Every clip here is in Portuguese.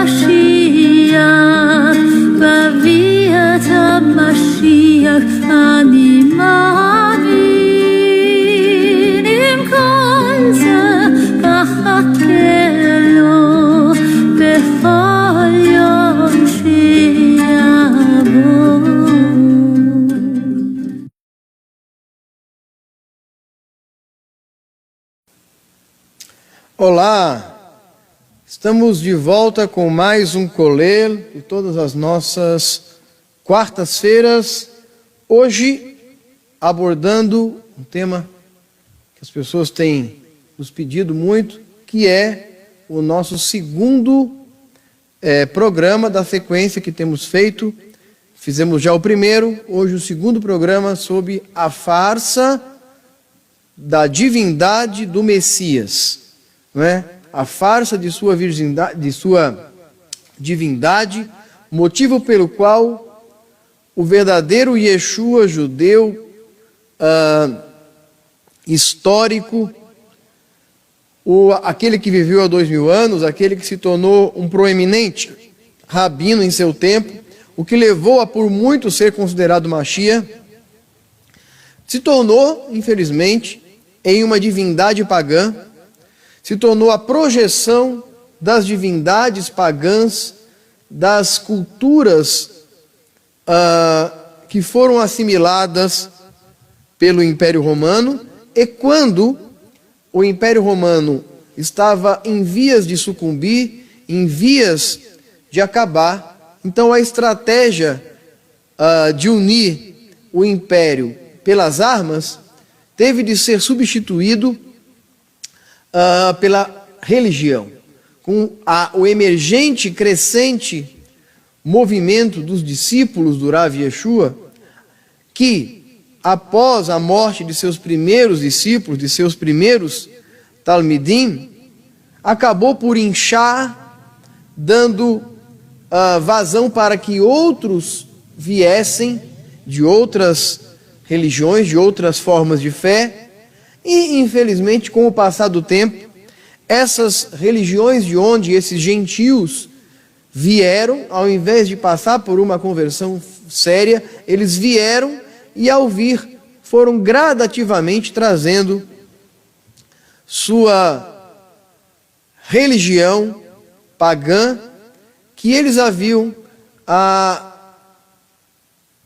המשיח, בביאת המשיח אני מאמין. עם כל זה אחכה לו בכל יום שיבוא. Olá, estamos de volta com mais um colher de todas as nossas quartas-feiras, hoje abordando um tema que as pessoas têm nos pedido muito, que é o nosso segundo programa da sequência que temos feito. Fizemos já o primeiro, hoje o segundo programa sobre a farsa da divindade do Messias. Não é? A farsa de sua divindade, motivo pelo qual o verdadeiro Yeshua judeu histórico, aquele que viveu há 2000 anos, aquele que se tornou um proeminente rabino em seu tempo, o que levou a por muito ser considerado Mashiach, se tornou, infelizmente, em uma divindade pagã, se tornou a projeção das divindades pagãs, das culturas que foram assimiladas pelo Império Romano, e quando o Império Romano estava em vias de sucumbir, em vias de acabar, então a estratégia de unir o Império pelas armas teve de ser substituído pela religião, com o emergente, crescente movimento dos discípulos do Rav Yeshua, que após a morte de seus primeiros discípulos, de seus primeiros talmidim, acabou por inchar, dando vazão para que outros viessem de outras religiões, de outras formas de fé. E, infelizmente, com o passar do tempo, essas religiões de onde esses gentios vieram, ao invés de passar por uma conversão séria, eles vieram e, ao vir, foram gradativamente trazendo sua religião pagã que eles haviam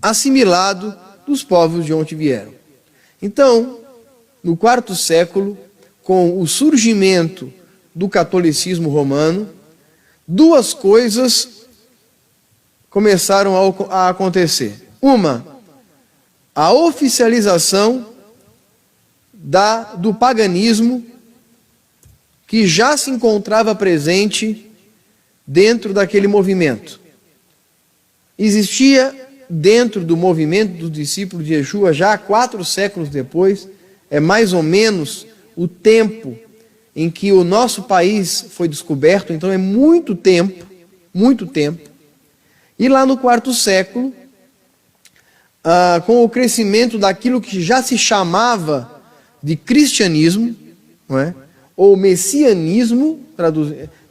assimilado dos povos de onde vieram. Então, no quarto século, com o surgimento do catolicismo romano, duas coisas começaram a acontecer. Uma, a oficialização do paganismo que já se encontrava presente dentro daquele movimento. Existia dentro do movimento dos discípulos de Yeshua, já 4 séculos depois, é mais ou menos o tempo em que o nosso país foi descoberto, então é muito tempo. E lá no quarto século, com o crescimento daquilo que já se chamava de cristianismo, não é? Ou messianismo,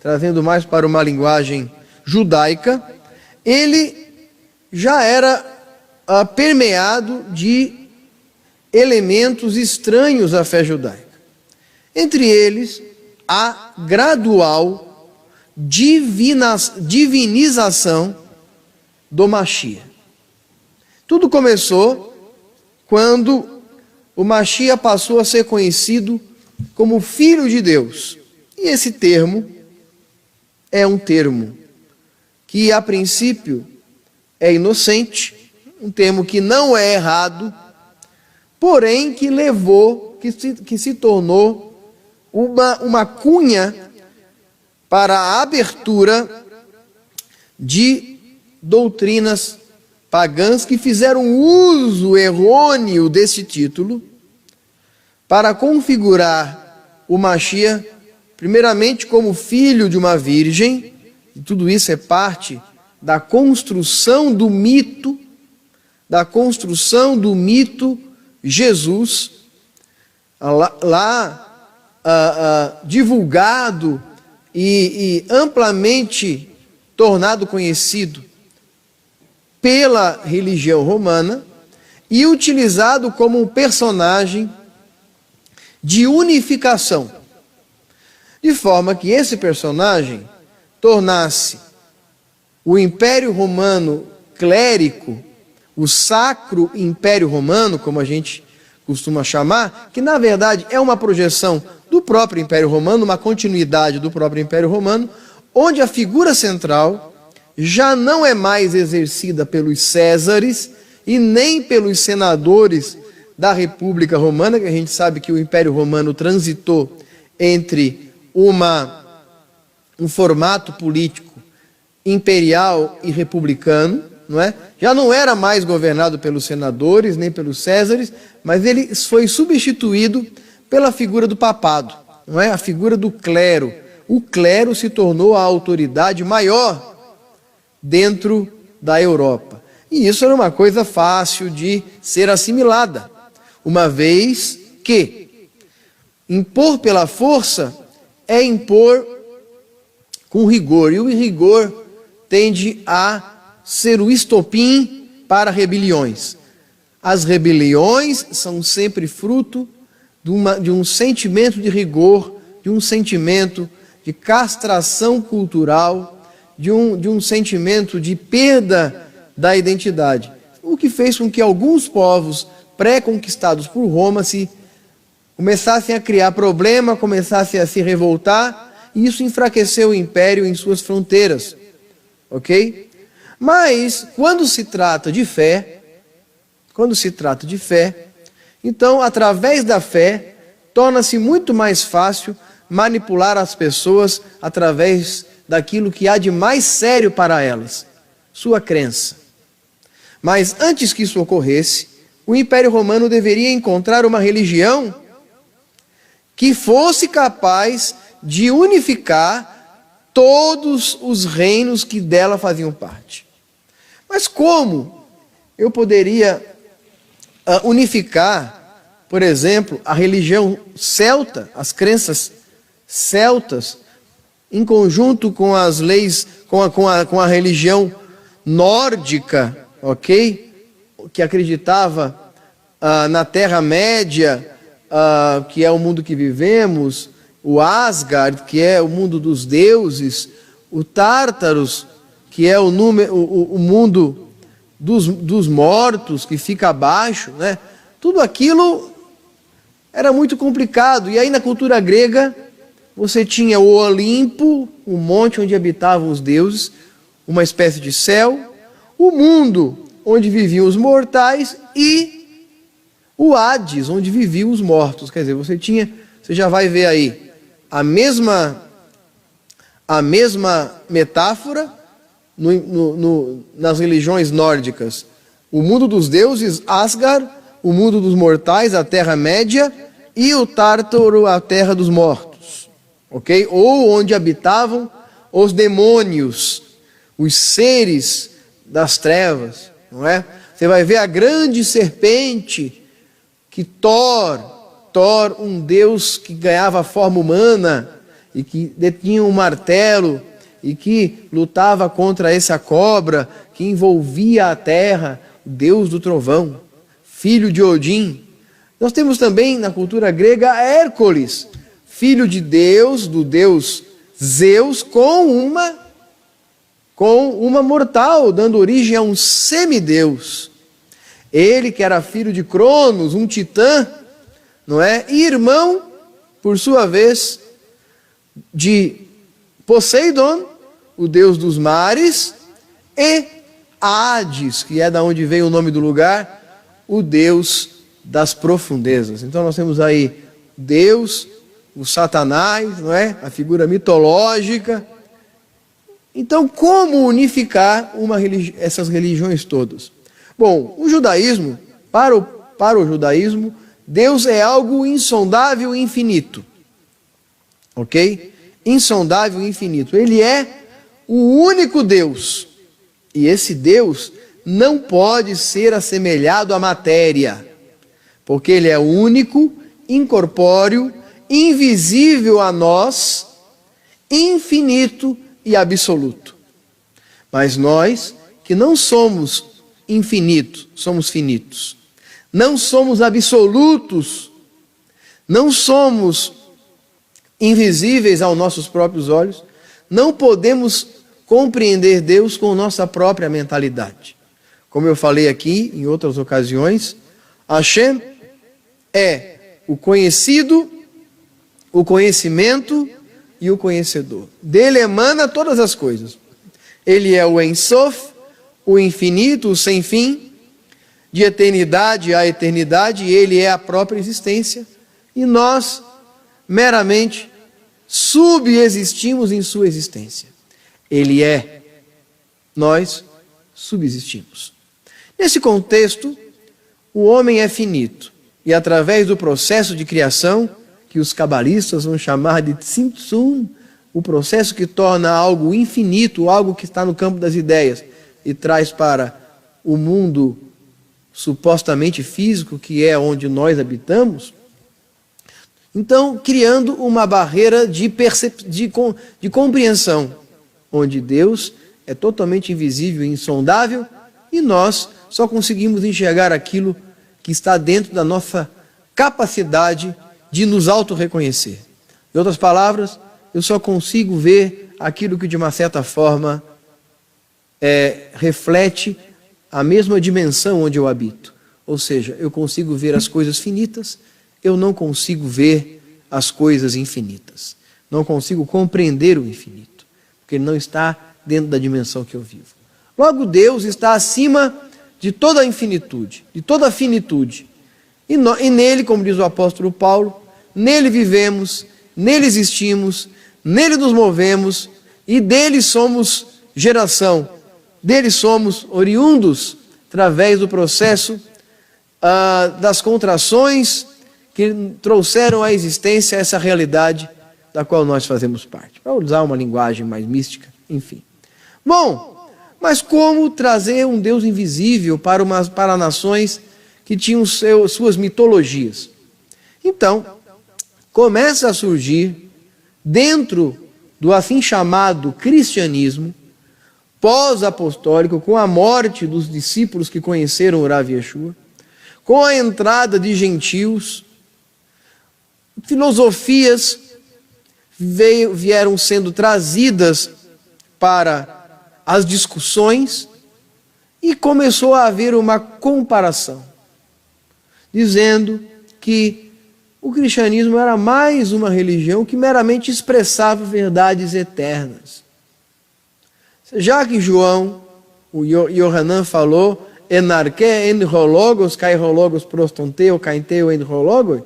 trazendo mais para uma linguagem judaica, ele já era permeado de elementos estranhos à fé judaica. Entre eles, a gradual divinização do Mashiach. Tudo começou quando o Mashiach passou a ser conhecido como Filho de Deus. E esse termo é um termo que, a princípio, é inocente, um termo que não é errado, porém que que se tornou uma cunha para a abertura de doutrinas pagãs que fizeram uso errôneo desse título para configurar o Mashiach, primeiramente como filho de uma virgem, e tudo isso é parte da construção do mito Jesus, divulgado e amplamente tornado conhecido pela religião romana e utilizado como um personagem de unificação, de forma que esse personagem tornasse o Império Romano clérico, o Sacro Império Romano, como a gente costuma chamar, que na verdade é uma projeção do próprio Império Romano, uma continuidade do próprio Império Romano, onde a figura central já não é mais exercida pelos Césares e nem pelos senadores da República Romana, que a gente sabe que o Império Romano transitou entre um formato político imperial e republicano, não é? Já não era mais governado pelos senadores nem pelos Césares, mas ele foi substituído pela figura do papado, não é? A figura do clero. O clero se tornou a autoridade maior dentro da Europa. E isso era uma coisa fácil de ser assimilada, uma vez que impor pela força é impor com rigor, e o rigor tende a ser o estopim para rebeliões. As rebeliões são sempre fruto de um sentimento de rigor, de um sentimento de castração cultural, de um sentimento de perda da identidade. O que fez com que alguns povos pré-conquistados por Roma começassem a criar problema, começassem a se revoltar, e isso enfraqueceu o império em suas fronteiras. Ok? Mas, quando se trata de fé, então, através da fé, torna-se muito mais fácil manipular as pessoas através daquilo que há de mais sério para elas, sua crença. Mas, antes que isso ocorresse, o Império Romano deveria encontrar uma religião que fosse capaz de unificar todos os reinos que dela faziam parte. Mas como eu poderia unificar, por exemplo, a religião celta, as crenças celtas, em conjunto com as leis, com a religião nórdica, ok? Que acreditava na Terra-média, que é o mundo que vivemos, o Asgard, que é o mundo dos deuses, o Tártaros, que é o mundo dos mortos, que fica abaixo, né? Tudo aquilo era muito complicado. E aí na cultura grega, você tinha o Olimpo, o monte onde habitavam os deuses, uma espécie de céu, o mundo onde viviam os mortais e o Hades, onde viviam os mortos. Quer dizer, você já vai ver aí a mesma metáfora nas religiões nórdicas. O mundo dos deuses, Asgard, o mundo dos mortais, a Terra-média, e o Tártaro, a terra dos mortos. Ok? Ou onde habitavam os demônios, os seres das trevas, não é? Você vai ver a grande serpente que Thor, um deus que ganhava a forma humana e que detinha um martelo e que lutava contra essa cobra que envolvia a terra, o deus do trovão, filho de Odin. Nós temos também na cultura grega Hércules, filho de Deus, do deus Zeus, com uma mortal, dando origem a um semideus. Ele que era filho de Cronos, um titã, não é? E irmão, por sua vez, de Poseidon, o deus dos mares, e Hades, que é da onde veio o nome do lugar, o deus das profundezas. Então nós temos aí Deus, o Satanás, não é? A figura mitológica. Então, como unificar essas religiões todas? Bom, o judaísmo, para o judaísmo, Deus é algo insondável e infinito. Ok? Insondável e infinito. Ele é o único Deus. E esse Deus não pode ser assemelhado à matéria, porque ele é único, incorpóreo, invisível a nós, infinito e absoluto. Mas nós, que não somos infinitos, somos finitos. Não somos absolutos, não somos invisíveis aos nossos próprios olhos, não podemos compreender Deus com nossa própria mentalidade. Como eu falei aqui em outras ocasiões, Hashem é o conhecido, o conhecimento e o conhecedor. Dele emana todas as coisas. Ele é o Ein Sof, o infinito, o sem fim, de eternidade a eternidade, e ele é a própria existência, e nós meramente subexistimos em sua existência. Ele é, nós subsistimos. Nesse contexto, o homem é finito, e através do processo de criação, que os cabalistas vão chamar de Tzimtzum, o processo que torna algo infinito, algo que está no campo das ideias, e traz para o mundo supostamente físico, que é onde nós habitamos, então criando uma barreira de compreensão, onde Deus é totalmente invisível e insondável, e nós só conseguimos enxergar aquilo que está dentro da nossa capacidade de nos auto-reconhecer. Em outras palavras, eu só consigo ver aquilo que de uma certa forma reflete a mesma dimensão onde eu habito. Ou seja, eu consigo ver as coisas finitas, eu não consigo ver as coisas infinitas. Não consigo compreender o infinito, porque ele não está dentro da dimensão que eu vivo. Logo, Deus está acima de toda a infinitude, de toda a finitude. E nele, como diz o apóstolo Paulo, nele vivemos, nele existimos, nele nos movemos e dele somos geração, dele somos oriundos através do processo das contrações que trouxeram à existência essa realidade da qual nós fazemos parte. Para usar uma linguagem mais mística, enfim. Bom, mas como trazer um Deus invisível para nações que tinham suas mitologias? Então, começa a surgir, dentro do assim chamado cristianismo, pós-apostólico, com a morte dos discípulos que conheceram o Rav Yeshua, com a entrada de gentios, filosofias vieram sendo trazidas para as discussões e começou a haver uma comparação, dizendo que o cristianismo era mais uma religião que meramente expressava verdades eternas. Já que João, o Yohanan falou, enarque enrologos, cairologos prostonteo, cainteo enrologos,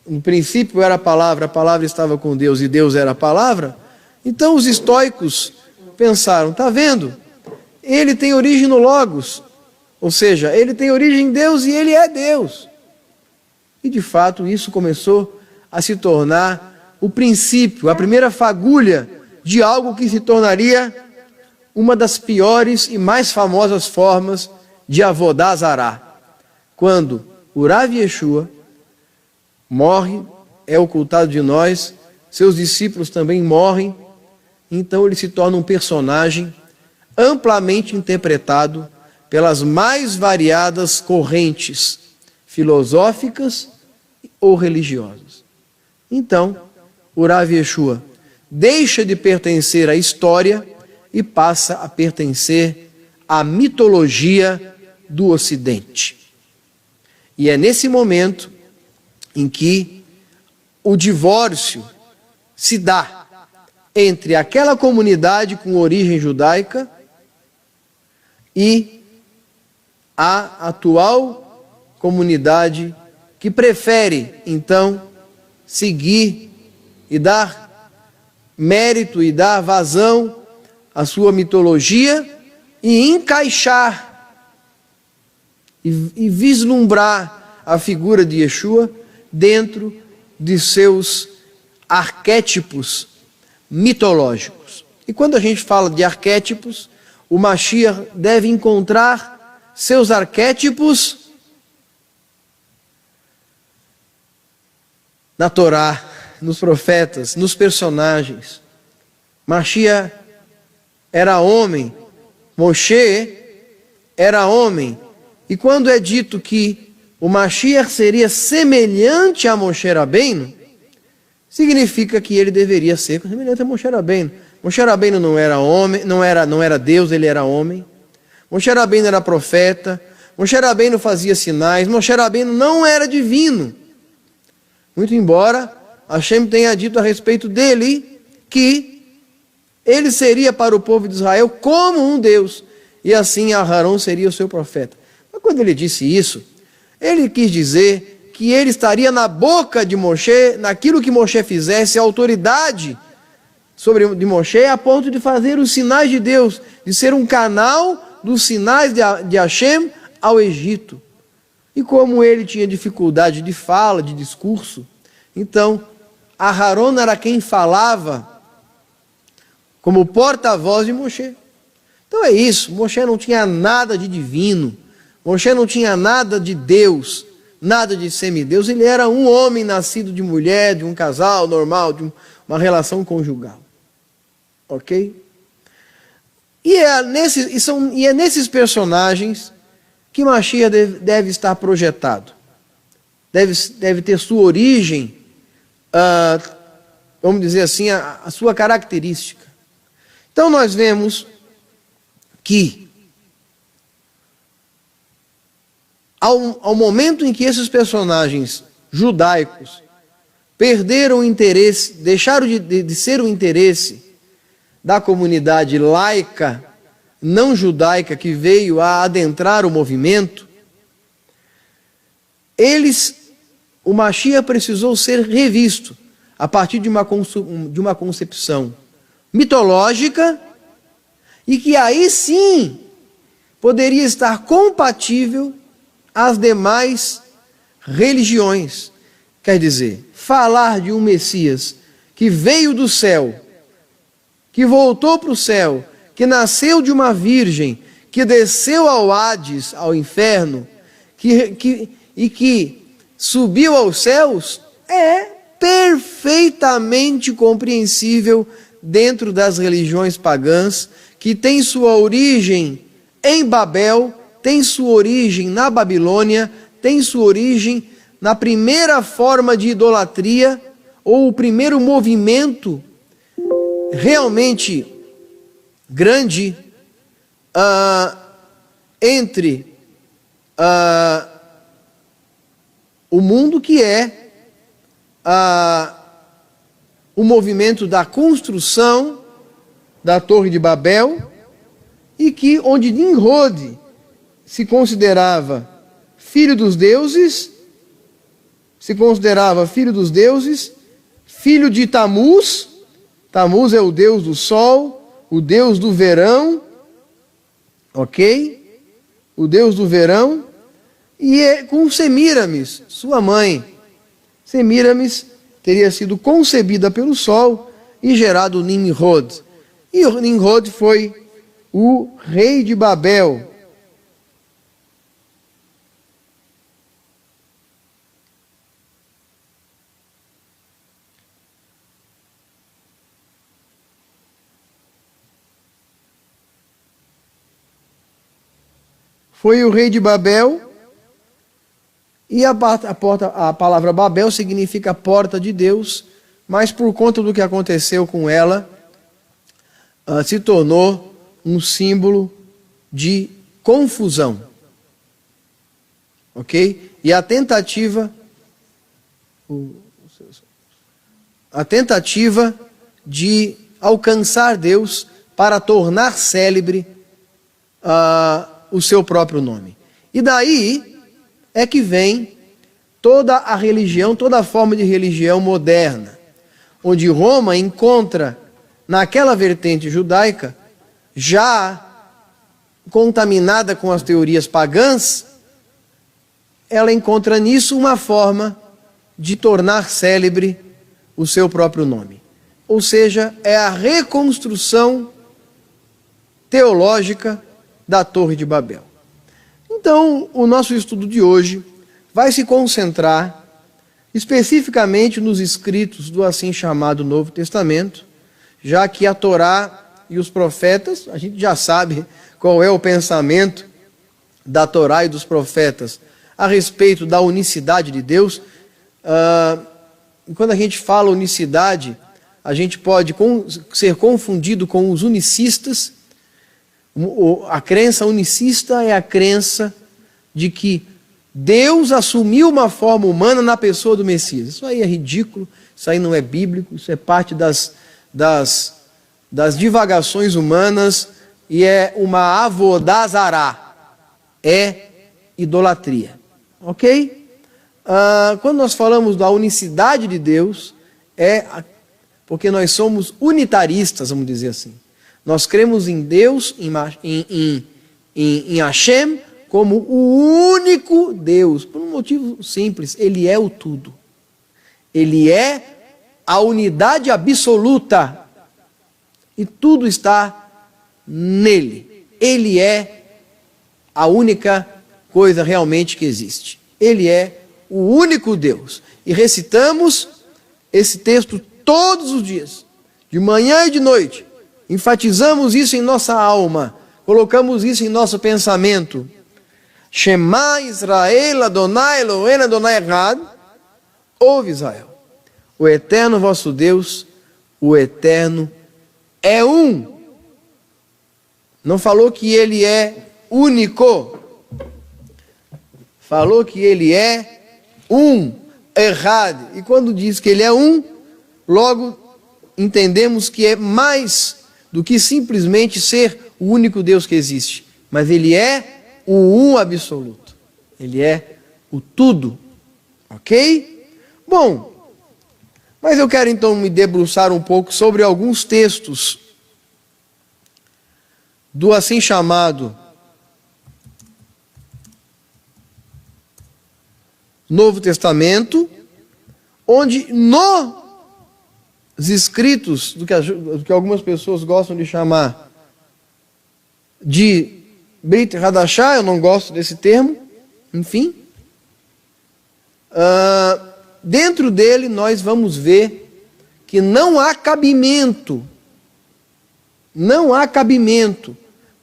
no princípio era a palavra estava com Deus e Deus era a palavra. Então os estoicos pensaram, está vendo? Ele tem origem no Logos, ou seja, ele tem origem em Deus e ele é Deus. E de fato isso começou a se tornar o princípio, a primeira fagulha de algo que se tornaria uma das piores e mais famosas formas de Avodá Zará. Quando o Rav Yeshua morre, é ocultado de nós, seus discípulos também morrem, então ele se torna um personagem amplamente interpretado pelas mais variadas correntes filosóficas ou religiosas. Então, o Rav Yeshua deixa de pertencer à história e passa a pertencer à mitologia do Ocidente. E é nesse momento em que o divórcio se dá entre aquela comunidade com origem judaica e a atual comunidade que prefere, então, seguir e dar mérito e dar vazão à sua mitologia e encaixar e vislumbrar a figura de Yeshua dentro de seus arquétipos mitológicos. E quando a gente fala de arquétipos, o Mashiach deve encontrar seus arquétipos na Torá, nos profetas, nos personagens. Mashiach era homem Moshe era homem, e quando é dito que o Mashiach seria semelhante a Moshe Rabbeinu, significa que ele deveria ser semelhante a Moshe Rabbeinu. Moshe Rabbeinu não era homem, não era Deus, ele era homem. Moshe Rabbeinu era profeta. Moshe Rabbeinu fazia sinais. Moshe Rabbeinu não era divino. Muito embora Hashem tenha dito a respeito dele que ele seria para o povo de Israel como um Deus, e assim Aharon seria o seu profeta. Mas quando ele disse isso, ele quis dizer que ele estaria na boca de Moshe, naquilo que Moshe fizesse, a autoridade de Moshe, a ponto de fazer os sinais de Deus, de ser um canal dos sinais de Hashem ao Egito. E como ele tinha dificuldade de fala, de discurso, então Aharon era quem falava como porta-voz de Moshe. Então é isso, Moshe não tinha nada de divino, Moshe não tinha nada de Deus, nada de semideus, ele era um homem nascido de mulher, de um casal normal, de uma relação conjugal. Ok? E é nesses personagens que Mashiach deve estar projetado. Deve ter sua origem, vamos dizer assim, a sua característica. Então nós vemos que ao momento em que esses personagens judaicos perderam o interesse, deixaram de ser o interesse da comunidade laica, não judaica, que veio a adentrar o movimento, o Mashiach precisou ser revisto a partir de uma concepção mitológica, e que aí sim poderia estar compatível às demais religiões. Quer dizer, falar de um Messias que veio do céu, que voltou para o céu, que nasceu de uma virgem, que desceu ao Hades, ao inferno, e que subiu aos céus, é perfeitamente compreensível dentro das religiões pagãs, que tem sua origem em Babel, tem sua origem na Babilônia, tem sua origem na primeira forma de idolatria, ou o primeiro movimento realmente grande entre o mundo, que é o movimento da construção da Torre de Babel, e onde Nimrod se considerava filho dos deuses, filho de Tamuz. Tamuz é o deus do sol, o deus do verão, ok? O deus do verão, e com Semíramis, sua mãe. Semíramis teria sido concebida pelo sol e gerado Nimrod. E o Nimrod foi o rei de Babel. Foi o rei de Babel, e a palavra Babel significa porta de Deus, mas por conta do que aconteceu com ela, se tornou um símbolo de confusão. Ok? E a tentativa de alcançar Deus para tornar célebre o seu próprio nome. E daí é que vem toda a religião, toda a forma de religião moderna, onde Roma encontra, naquela vertente judaica, já contaminada com as teorias pagãs, ela encontra nisso uma forma de tornar célebre o seu próprio nome. Ou seja, é a reconstrução teológica da Torre de Babel. Então, o nosso estudo de hoje vai se concentrar especificamente nos escritos do assim chamado Novo Testamento, já que a Torá e os profetas, a gente já sabe qual é o pensamento da Torá e dos profetas a respeito da unicidade de Deus. Quando a gente fala unicidade, a gente pode ser confundido com os unicistas. A crença unicista é a crença de que Deus assumiu uma forma humana na pessoa do Messias. Isso aí é ridículo, isso aí não é bíblico, isso é parte das divagações humanas e é uma avodazará, é idolatria, ok? Quando nós falamos da unicidade de Deus, porque nós somos unitaristas, vamos dizer assim. Nós cremos em Deus, em Hashem, como o único Deus, por um motivo simples: Ele é o tudo. Ele é a unidade absoluta e tudo está nele. Ele é a única coisa realmente que existe. Ele é o único Deus. E recitamos esse texto todos os dias, de manhã e de noite. Enfatizamos isso em nossa alma, colocamos isso em nosso pensamento. Shema Israel, Adonai Eloheinu, Adonai Echad. Ouve, Israel, o Eterno vosso Deus, o Eterno é um. Não falou que Ele é único, falou que Ele é um, Echad. E quando diz que Ele é um, logo entendemos que é mais do que simplesmente ser o único Deus que existe, mas Ele é o um absoluto. Ele é o tudo. Ok? Bom, mas eu quero então me debruçar um pouco sobre alguns textos do assim chamado Novo Testamento, onde nos escritos do que algumas pessoas gostam de chamar de Brit Hadashah, eu não gosto desse termo, enfim. Dentro dele nós vamos ver que não há cabimento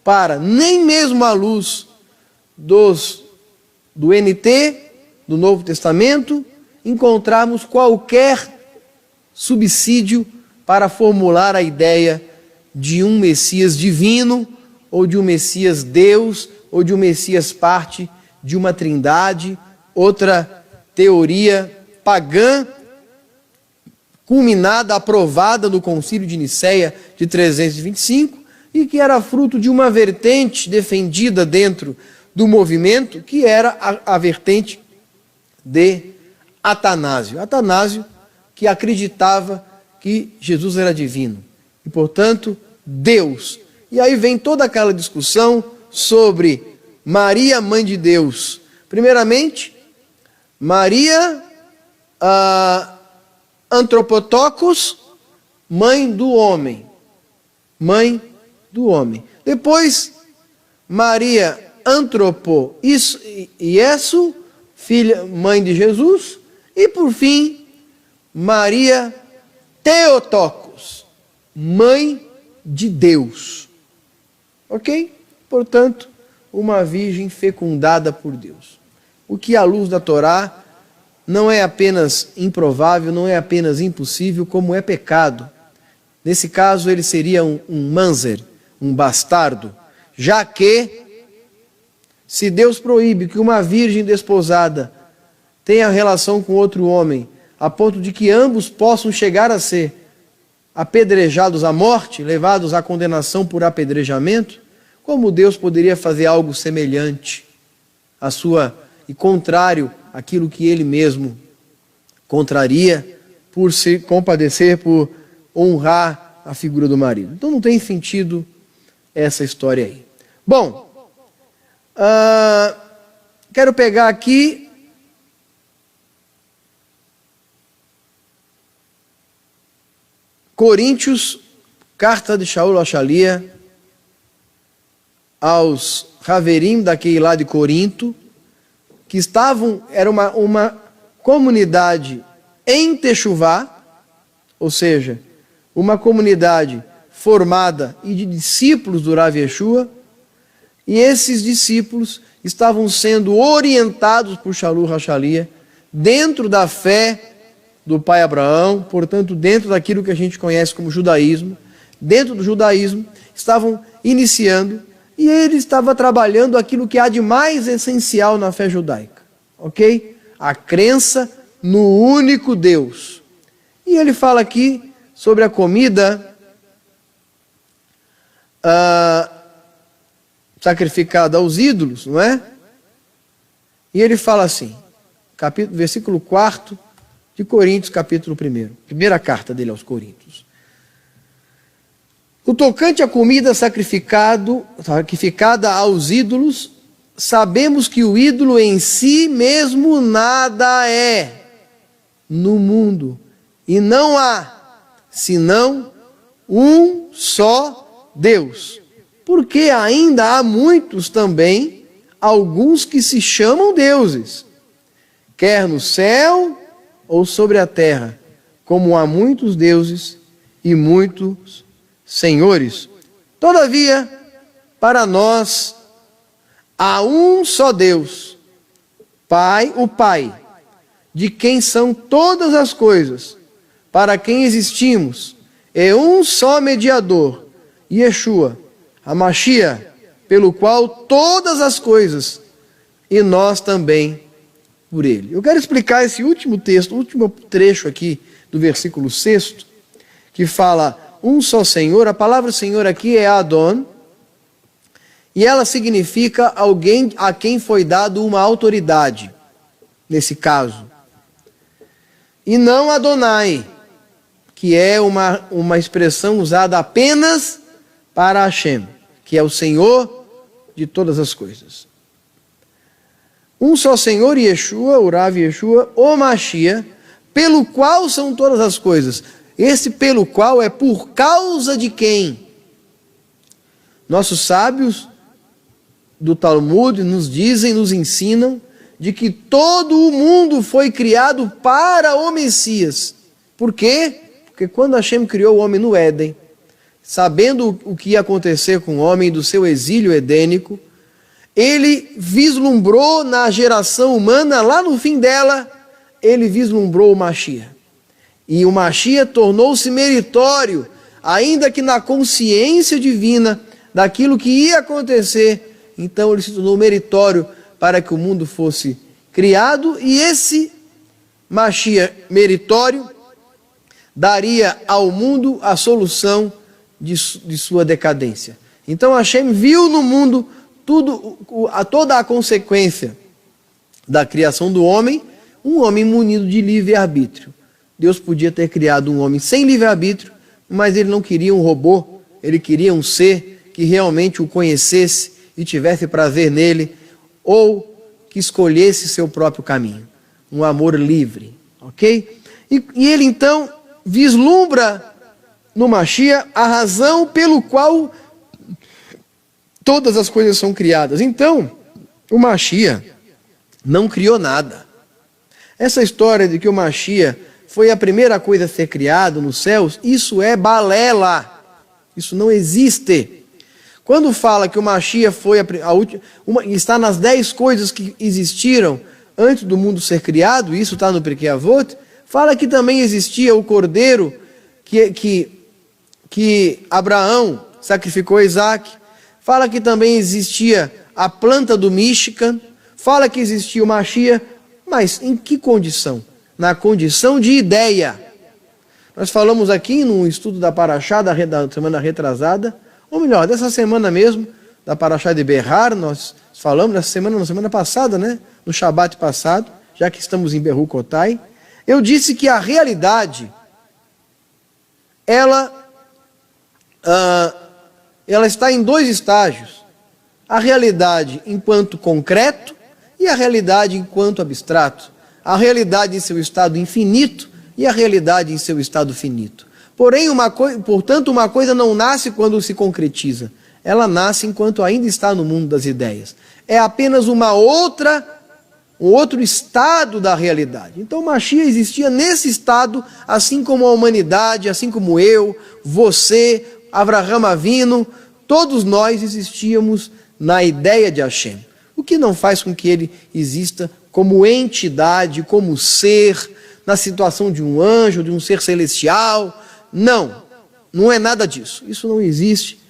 para, nem mesmo à luz do NT, do Novo Testamento, encontrarmos qualquer subsídio para formular a ideia de um Messias divino, ou de um Messias Deus, ou de um Messias parte de uma trindade, outra teoria pagã, culminada, aprovada no Concílio de Nicéia de 325, e que era fruto de uma vertente defendida dentro do movimento, que era a vertente de Atanásio. Atanásio, que acreditava que Jesus era divino, e portanto, Deus. E aí vem toda aquela discussão sobre Maria, mãe de Deus. Primeiramente, Maria Antropotokos, mãe do homem. Mãe do homem. Depois, Maria Antropo Iesu, filha, mãe de Jesus. E por fim, Maria Theotokos, mãe de Deus. Ok? Portanto, uma virgem fecundada por Deus. O que à luz da Torá não é apenas improvável, não é apenas impossível, como é pecado. Nesse caso, ele seria um manzer, um bastardo, já que, se Deus proíbe que uma virgem desposada tenha relação com outro homem, a ponto de que ambos possam chegar a ser apedrejados à morte, levados à condenação por apedrejamento, como Deus poderia fazer algo semelhante e contrário àquilo que Ele mesmo contraria, por se compadecer, por honrar a figura do marido? Então não tem sentido essa história aí. Bom, quero pegar aqui Coríntios, carta de Shaul Achalia aos Haverim daquele lá de Corinto, que era uma comunidade em Techuvá, ou seja, uma comunidade formada e de discípulos do Rav Yeshua, e esses discípulos estavam sendo orientados por Shaul HaShalia dentro da fé do pai Abraão, portanto, dentro daquilo que a gente conhece como judaísmo. Dentro do judaísmo, estavam iniciando, e ele estava trabalhando aquilo que há de mais essencial na fé judaica, ok? A crença no único Deus. E ele fala aqui sobre a comida sacrificada aos ídolos, não é? E ele fala assim, versículo 4 de Coríntios, capítulo 1, primeira carta dele aos Coríntios. O tocante à comida sacrificada aos ídolos, sabemos que o ídolo em si mesmo nada é no mundo, e não há senão um só Deus. Porque ainda há muitos também, alguns que se chamam deuses, quer no céu ou sobre a terra, como há muitos deuses e muitos senhores. Todavia, para nós, há um só Deus, Pai, o Pai, de quem são todas as coisas, para quem existimos, é um só mediador, Yeshua, a Mashiach, pelo qual todas as coisas, e nós também por ele. Eu quero explicar esse último texto, último trecho aqui do versículo 6, que fala um só Senhor. A palavra Senhor aqui é Adon, e ela significa alguém a quem foi dado uma autoridade, nesse caso. E não Adonai, que é uma expressão usada apenas para Hashem, que é o Senhor de todas as coisas. Um só Senhor, Yeshua, o Rav Yeshua, o Mashiach, pelo qual são todas as coisas. Esse pelo qual é por causa de quem? Nossos sábios do Talmud nos dizem, nos ensinam, de que todo o mundo foi criado para o Messias. Por quê? Porque quando Hashem criou o homem no Éden, sabendo o que ia acontecer com o homem do seu exílio edênico, ele vislumbrou na geração humana, lá no fim dela, ele vislumbrou o Mashiach. E o Mashiach tornou-se meritório, ainda que na consciência divina daquilo que ia acontecer. Então ele se tornou meritório para que o mundo fosse criado, e esse Mashiach meritório daria ao mundo a solução de sua decadência. Então Hashem viu no mundo toda a consequência da criação do homem, um homem munido de livre-arbítrio. Deus podia ter criado um homem sem livre-arbítrio, mas ele não queria um robô, ele queria um ser que realmente o conhecesse e tivesse prazer nele, ou que escolhesse seu próprio caminho. Um amor livre, ok? E ele então vislumbra no Mashiach a razão pelo qual todas as coisas são criadas. Então, o Mashiach não criou nada. Essa história de que o Mashiach foi a primeira coisa a ser criada nos céus, isso é balela. Isso não existe. Quando fala que o Mashiach foi a última, está nas 10 coisas que existiram antes do mundo ser criado, isso está no Pirkei Avot, fala que também existia o cordeiro que Abraão sacrificou a Isaac, fala que também existia a planta do Michigan, fala que existia o Mashiach, mas em que condição? Na condição de ideia. Nós falamos aqui no estudo da Parashá da semana retrasada, ou melhor, dessa semana mesmo, da Parashá de Berrar, nós falamos na semana passada, né? No Shabat passado, já que estamos em Berucotai. Eu disse que a realidade, ela está em 2 estágios. A realidade enquanto concreto e a realidade enquanto abstrato. A realidade em seu estado infinito e a realidade em seu estado finito. Porém, portanto, uma coisa não nasce quando se concretiza. Ela nasce enquanto ainda está no mundo das ideias. É apenas um outro estado da realidade. Então, o Mashiach existia nesse estado, assim como a humanidade, assim como eu, você, Avraham Avinu, todos nós existíamos na ideia de Hashem. O que não faz com que ele exista como entidade, como ser, na situação de um anjo, de um ser celestial. Não, não é nada disso. Isso não existe.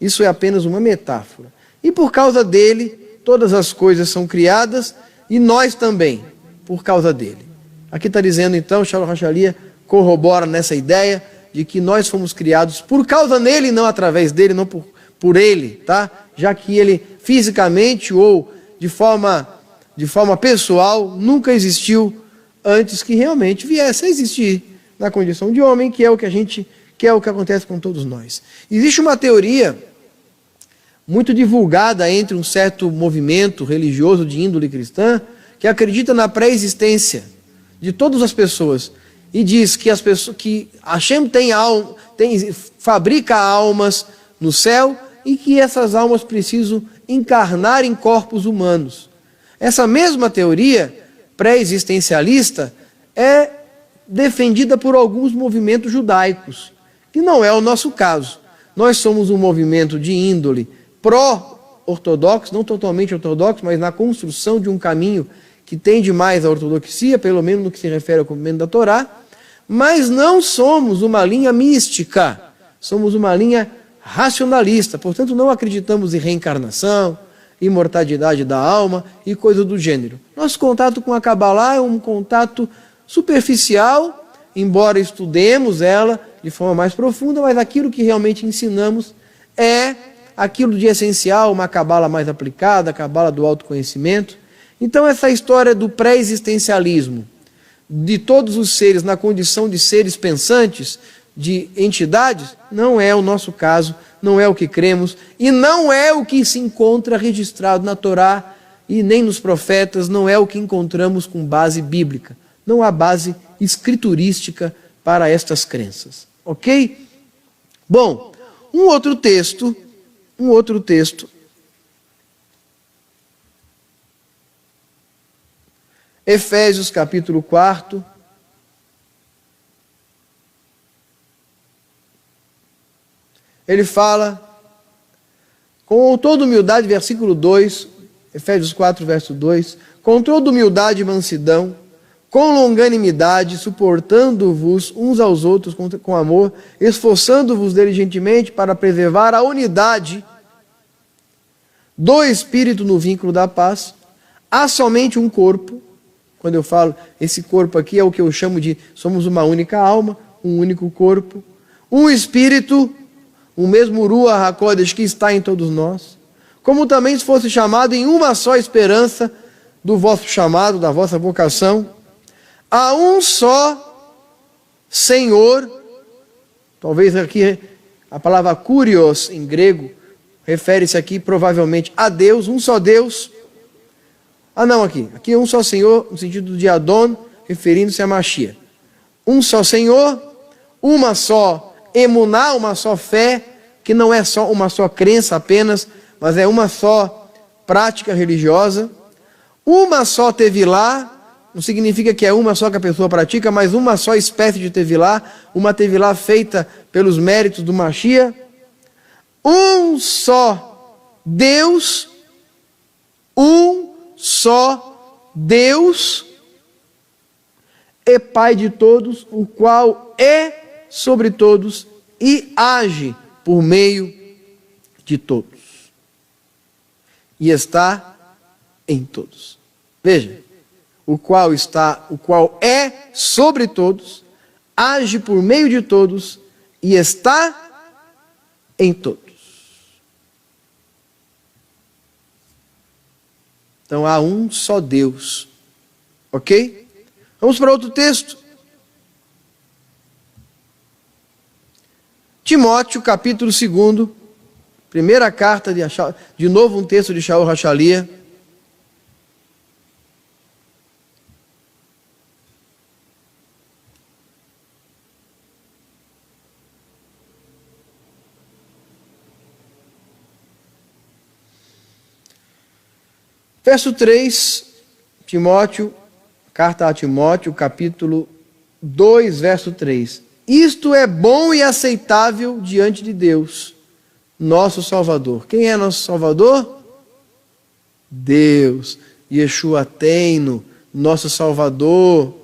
Isso é apenas uma metáfora. E por causa dele, todas as coisas são criadas e nós também, por causa dele. Aqui está dizendo então, Shaul HaShaliah corrobora nessa ideia de que nós fomos criados por causa dele, não através dele, não por ele, tá? Já que ele fisicamente ou de forma pessoal nunca existiu antes que realmente viesse a existir na condição de homem, que é o que acontece com todos nós. Existe uma teoria muito divulgada entre um certo movimento religioso de índole cristã que acredita na pré-existência de todas as pessoas e diz que Hashem fabrica almas no céu e que essas almas precisam encarnar em corpos humanos. Essa mesma teoria pré-existencialista é defendida por alguns movimentos judaicos, que não é o nosso caso. Nós somos um movimento de índole pró-ortodoxo, não totalmente ortodoxo, mas na construção de um caminho que tende mais à ortodoxia, pelo menos no que se refere ao cumprimento da Torá, mas não somos uma linha mística, somos uma linha racionalista, portanto não acreditamos em reencarnação, imortalidade da alma e coisa do gênero. Nosso contato com a Kabbalah é um contato superficial, embora estudemos ela de forma mais profunda, mas aquilo que realmente ensinamos é aquilo de essencial, uma Kabbalah mais aplicada, a Kabbalah do autoconhecimento. Então essa história do pré-existencialismo, de todos os seres na condição de seres pensantes, de entidades, não é o nosso caso, não é o que cremos, e não é o que se encontra registrado na Torá, e nem nos profetas, não é o que encontramos com base bíblica. Não há base escriturística para estas crenças. Ok? Bom, um outro texto, Efésios capítulo 4, ele fala, com toda humildade, versículo 2, Efésios 4, verso 2, com toda humildade e mansidão, com longanimidade, suportando-vos uns aos outros com amor, esforçando-vos diligentemente para preservar a unidade do Espírito no vínculo da paz. Há somente um corpo. Quando eu falo esse corpo aqui, é o que eu chamo de somos uma única alma, um único corpo, um Espírito, o mesmo Ruach HaKodesh que está em todos nós, como também se fosse chamado em uma só esperança do vosso chamado, da vossa vocação, a um só Senhor. Talvez aqui a palavra kurios em grego refere-se aqui provavelmente a Deus, um só Deus. Aqui é um só Senhor, no sentido de Adon, referindo-se a Mashiach. Um só Senhor, uma só emuná, uma só fé, que não é só uma só crença apenas, mas é uma só prática religiosa. Uma só tevilá, não significa que é uma só que a pessoa pratica, mas uma só espécie de tevilá, uma tevilá feita pelos méritos do Mashiach. Um só Deus, é Pai de todos, o qual é sobre todos e age por meio de todos. E está em todos. Veja, o qual é sobre todos, age por meio de todos e está em todos. Então há um só Deus. Ok? Vamos para outro texto. Timóteo, capítulo 2, primeira carta de novo um texto de Shaul HaShaliah. Verso 3, Timóteo, carta a Timóteo, capítulo 2, verso 3. isto é bom e aceitável diante de Deus, nosso Salvador. Quem é nosso Salvador? Deus. Yeshua Teino, nosso Salvador.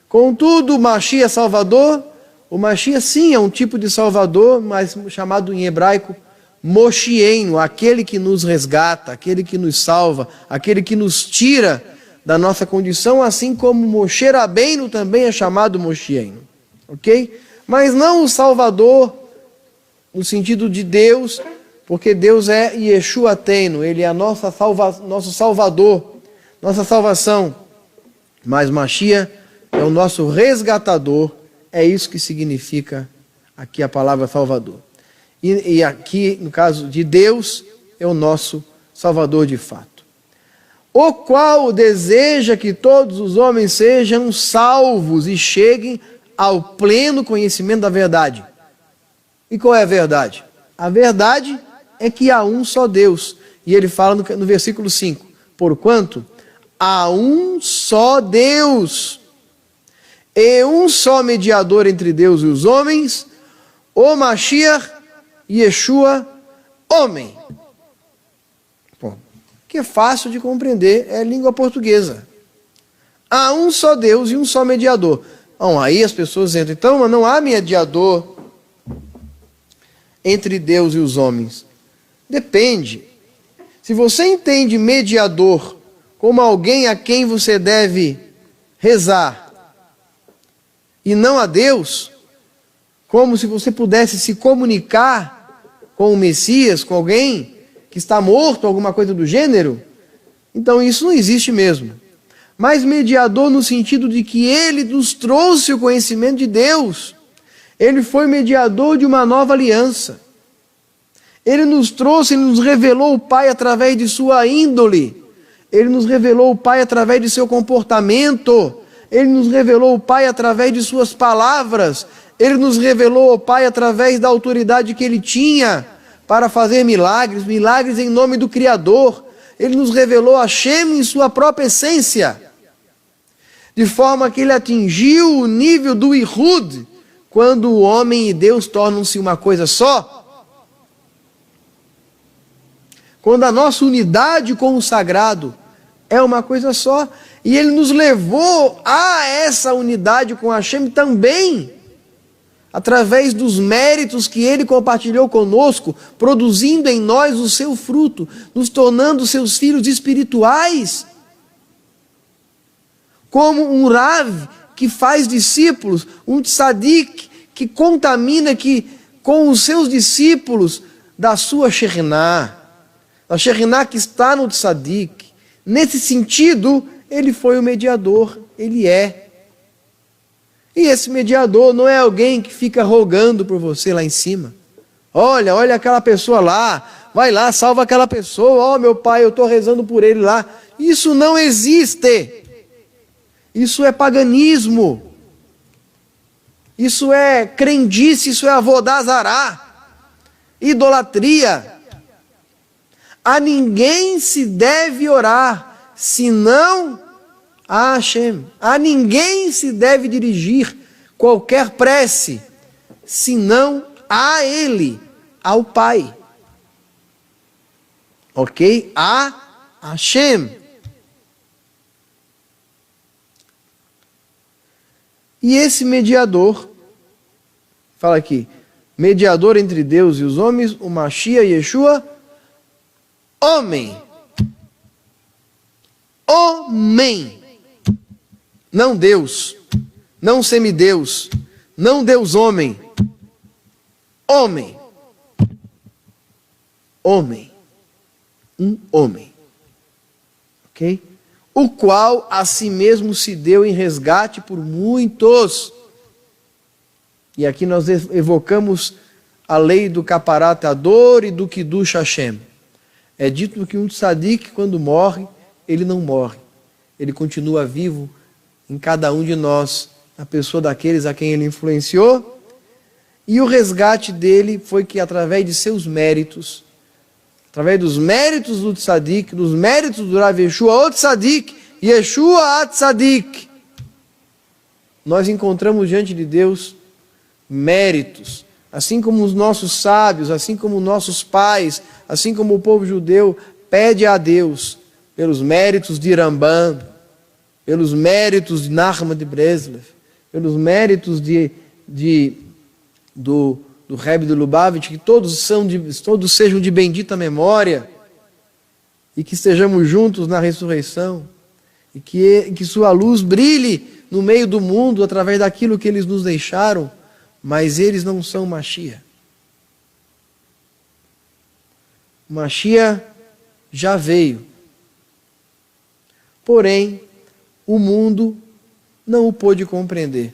Contudo, o Mashiach é Salvador? O Mashiach sim é um tipo de Salvador, mas chamado em hebraico Moshieno, aquele que nos resgata, aquele que nos salva, aquele que nos tira da nossa condição, assim como Moshe Rabbeinu também é chamado Moshieno. Ok? Mas não o Salvador no sentido de Deus, porque Deus é Yeshua Teino, Ele é nosso Salvador, nossa salvação. Mas Mashiach é o nosso resgatador, é isso que significa aqui a palavra Salvador. E aqui, no caso de Deus, é o nosso Salvador de fato. O qual deseja que todos os homens sejam salvos e cheguem ao pleno conhecimento da verdade. E qual é a verdade? A verdade é que há um só Deus. E ele fala no versículo 5, porquanto há um só Deus e um só mediador entre Deus e os homens, o Mashiach, Yeshua, homem. Bom, que é fácil de compreender, é língua portuguesa. Há um só Deus e um só mediador. Bom, aí as pessoas entram, então, mas não há mediador entre Deus e os homens. Depende. Se você entende mediador como alguém a quem você deve rezar, e não a Deus, como se você pudesse se comunicar com o Messias, com alguém que está morto, alguma coisa do gênero, então isso não existe mesmo. Mas mediador no sentido de que ele nos trouxe o conhecimento de Deus. Ele foi mediador de uma nova aliança. Ele nos trouxe, ele nos revelou o Pai através de sua índole. Ele nos revelou o Pai através de seu comportamento. Ele nos revelou o Pai através de suas palavras. Ele nos revelou o Pai através da autoridade que ele tinha para fazer milagres, milagres em nome do Criador. Ele nos revelou a Hashem em sua própria essência, de forma que ele atingiu o nível do Ihud, quando o homem e Deus tornam-se uma coisa só. Quando a nossa unidade com o sagrado é uma coisa só, e ele nos levou a essa unidade com Hashem também, através dos méritos que ele compartilhou conosco, produzindo em nós o seu fruto, nos tornando seus filhos espirituais, como um Rav que faz discípulos, um tzadik que contamina com os seus discípulos da sua Shekhinah, a Shekhinah que está no tzadik. Nesse sentido, ele foi o mediador, ele é. E esse mediador não é alguém que fica rogando por você lá em cima. Olha aquela pessoa lá, vai lá, salva aquela pessoa, meu pai, eu estou rezando por ele lá. Isso não existe. Isso é paganismo. Isso é crendice, isso é avodá zará, idolatria. A ninguém se deve orar, senão a Hashem. A ninguém se deve dirigir qualquer prece, senão a Ele, ao Pai. Ok? A Hashem. E esse mediador, fala aqui, mediador entre Deus e os homens, o Mashiach Yeshua, homem. Homem. Não Deus, não semideus, não Deus homem. Homem. Homem. Um homem. Ok? O qual a si mesmo se deu em resgate por muitos. E aqui nós evocamos a lei do caparat ador e do kiddush Hashem. É dito que um tzadik, quando morre, ele não morre. Ele continua vivo em cada um de nós, na pessoa daqueles a quem ele influenciou. E o resgate dele foi que através de seus méritos, através dos méritos do tzadik, dos méritos do Rav Yeshua, o tzadik, Yeshua a tzadik, nós encontramos diante de Deus méritos, assim como os nossos sábios, assim como nossos pais, assim como o povo judeu pede a Deus pelos méritos de Rambam, pelos méritos de Nachman de Breslov, pelos méritos do Rebbe de Lubavitch, que todos sejam de bendita memória, e que estejamos juntos na ressurreição, e que sua luz brilhe no meio do mundo através daquilo que eles nos deixaram, mas eles não são Mashiach. Mashiach já veio. Porém, o mundo não o pôde compreender.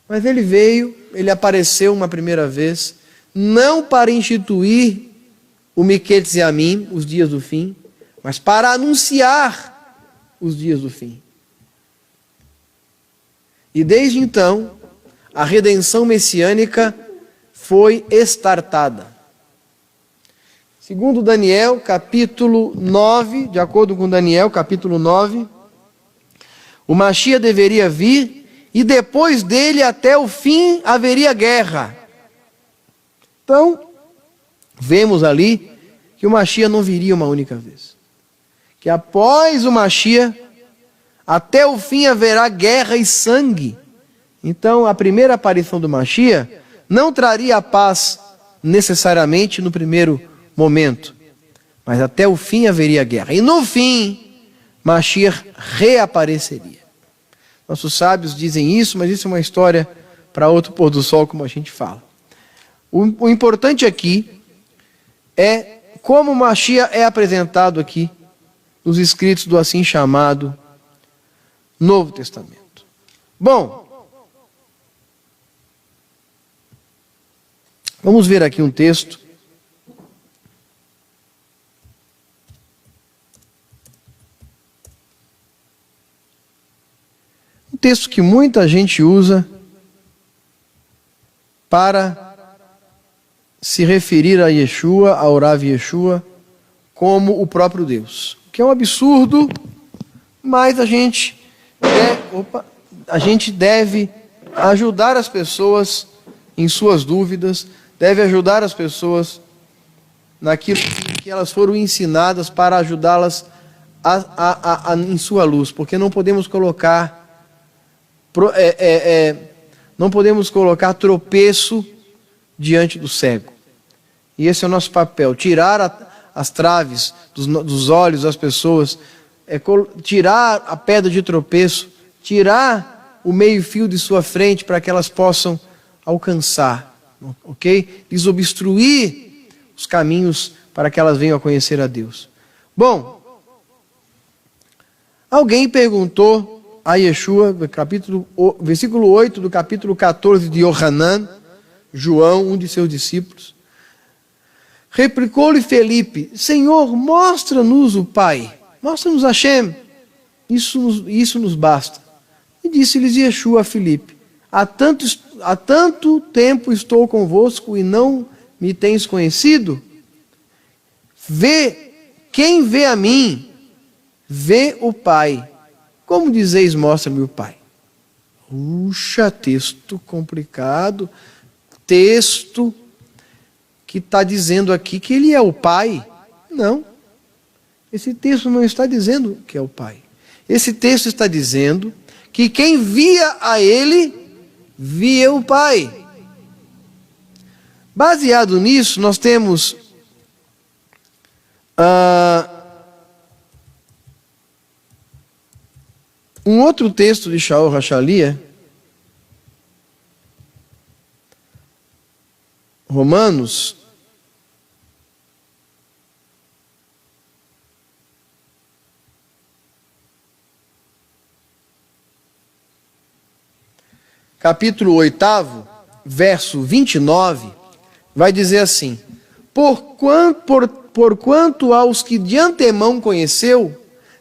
Mas ele veio, ele apareceu uma primeira vez, não para instituir o Miketz Yamim, os dias do fim, mas para anunciar os dias do fim. E desde então, a redenção messiânica foi estartada. Segundo Daniel, capítulo 9, de acordo com Daniel, capítulo 9, o Mashiach deveria vir e depois dele até o fim haveria guerra. Então, vemos ali que o Mashiach não viria uma única vez. Que após o Mashiach, até o fim haverá guerra e sangue. Então, a primeira aparição do Mashiach não traria a paz necessariamente no primeiro momento, mas até o fim haveria guerra. E no fim, Mashiach reapareceria. Nossos sábios dizem isso, mas isso é uma história para outro pôr do sol, como a gente fala. O importante aqui é como Mashiach é apresentado aqui nos escritos do assim chamado Novo Testamento. Bom, vamos ver aqui um texto. Um texto que muita gente usa para se referir a Yeshua, ao Rav Yeshua, como o próprio Deus. Que é um absurdo, mas a gente deve ajudar as pessoas em suas dúvidas, deve ajudar as pessoas naquilo que elas foram ensinadas para ajudá-las em sua luz, porque não podemos colocar tropeço diante do cego. E esse é o nosso papel, tirar as traves dos olhos das pessoas, tirar a pedra de tropeço, tirar o meio-fio de sua frente para que elas possam alcançar, ok? Desobstruir os caminhos para que elas venham a conhecer a Deus. Bom, alguém perguntou a Yeshua, versículo 8 do capítulo 14 de Yohanan, João, um de seus discípulos, replicou-lhe Felipe: Senhor, mostra-nos o Pai, mostra-nos Hashem, isso nos basta. E disse-lhes Yeshua a Felipe: há tanto tempo estou convosco e não me tens conhecido? Quem vê a mim, vê o Pai. Como dizeis, mostra-me o Pai? Puxa, texto complicado, texto que está dizendo aqui que ele é o Pai. Não, esse texto não está dizendo que é o Pai. Esse texto está dizendo que quem via a ele, via o Pai. Baseado nisso, nós temos um outro texto de Shaul Hachalia, Romanos, capítulo 8, verso 29, vai dizer assim: Porquanto aos que de antemão conheceu,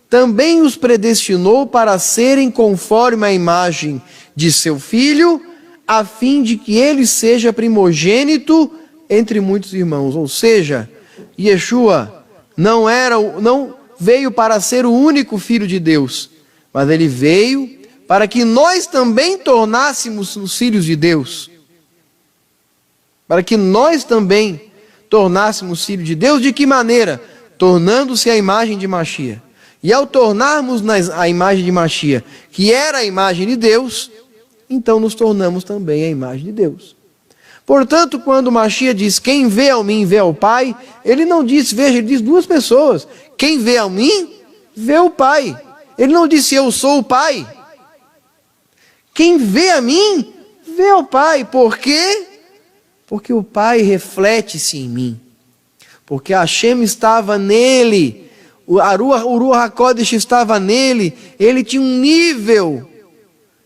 também os predestinou para serem conforme a imagem de seu Filho, a fim de que ele seja primogênito entre muitos irmãos. Ou seja, Yeshua não veio para ser o único Filho de Deus, mas ele veio para que nós também tornássemos os filhos de Deus. Para que nós também tornássemos filhos de Deus, de que maneira? Tornando-se a imagem de Machia. E ao tornarmos a imagem de Machia, que era a imagem de Deus, então nos tornamos também a imagem de Deus. Portanto, quando Machia diz, quem vê a mim, vê ao Pai, ele não diz, veja, ele diz duas pessoas. Quem vê a mim, vê o Pai. Ele não disse, eu sou o Pai. Quem vê a mim, vê ao Pai. Por quê? Porque o Pai reflete-se em mim. Porque a Hashem estava nele. O Ruach HaKodesh estava nele. Ele tinha um nível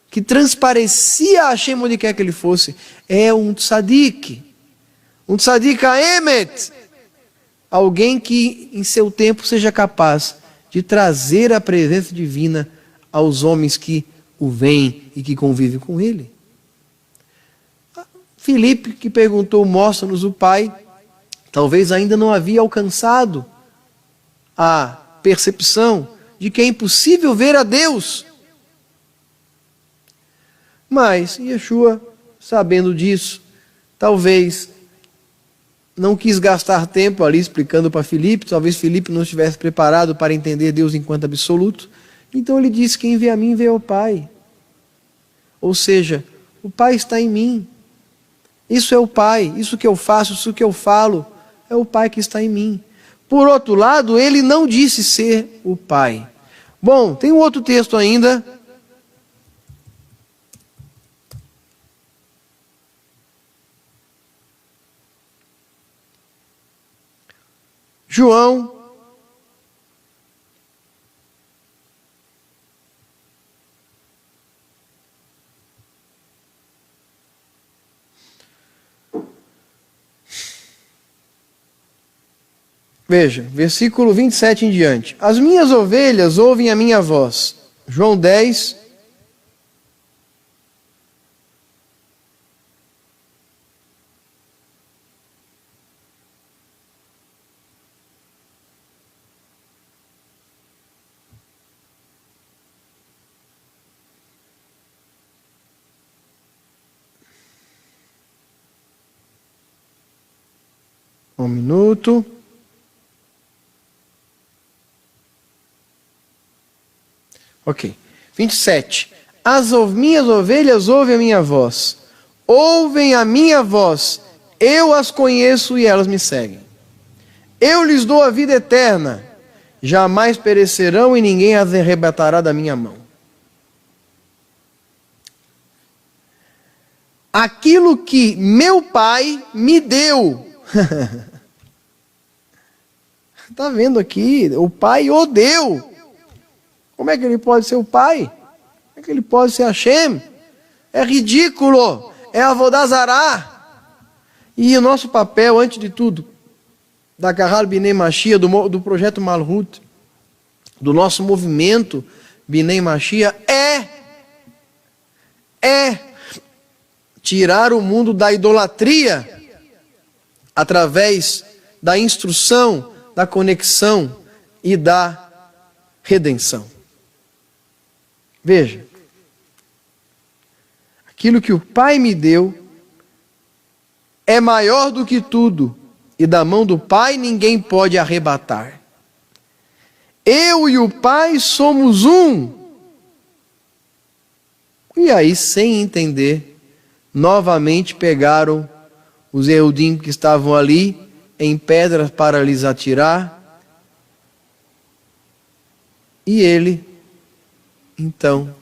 que transparecia a Hashem onde quer que ele fosse. É um tzadik. Um tzadik haemet. Alguém que em seu tempo seja capaz de trazer a presença divina aos homens que o veem e que convivem com ele. Filipe, que perguntou, mostra-nos o Pai, talvez ainda não havia alcançado a percepção de que é impossível ver a Deus. Mas Yeshua, sabendo disso, talvez não quis gastar tempo ali explicando para Filipe, talvez Filipe não estivesse preparado para entender Deus enquanto absoluto. Então ele disse, quem vê a mim, vê ao Pai. Ou seja, o Pai está em mim. Isso é o Pai, isso que eu faço, isso que eu falo, é o Pai que está em mim. Por outro lado, ele não disse ser o Pai. Bom, tem um outro texto ainda. João, veja, versículo 27 em diante. As minhas ovelhas ouvem a minha voz. João 10. Um minuto. Ok. 27. As minhas ovelhas ouvem a minha voz. Ouvem a minha voz. Eu as conheço e elas me seguem. Eu lhes dou a vida eterna. Jamais perecerão e ninguém as arrebatará da minha mão. Aquilo que meu Pai me deu. Está vendo aqui? O Pai o deu. Como é que ele pode ser o Pai? Como é que ele pode ser Hashem? É ridículo. É Avodah Zará. E o nosso papel, antes de tudo, da Kahal Bnei Mashiach, do projeto Malhut, do nosso movimento Bnei Mashiach, é tirar o mundo da idolatria através da instrução, da conexão e da redenção. Veja, aquilo que o Pai me deu é maior do que tudo, e da mão do Pai ninguém pode arrebatar. Eu e o Pai somos um. E aí, sem entender, novamente pegaram os Eudim que estavam ali em pedras para lhes atirar. E ele, então,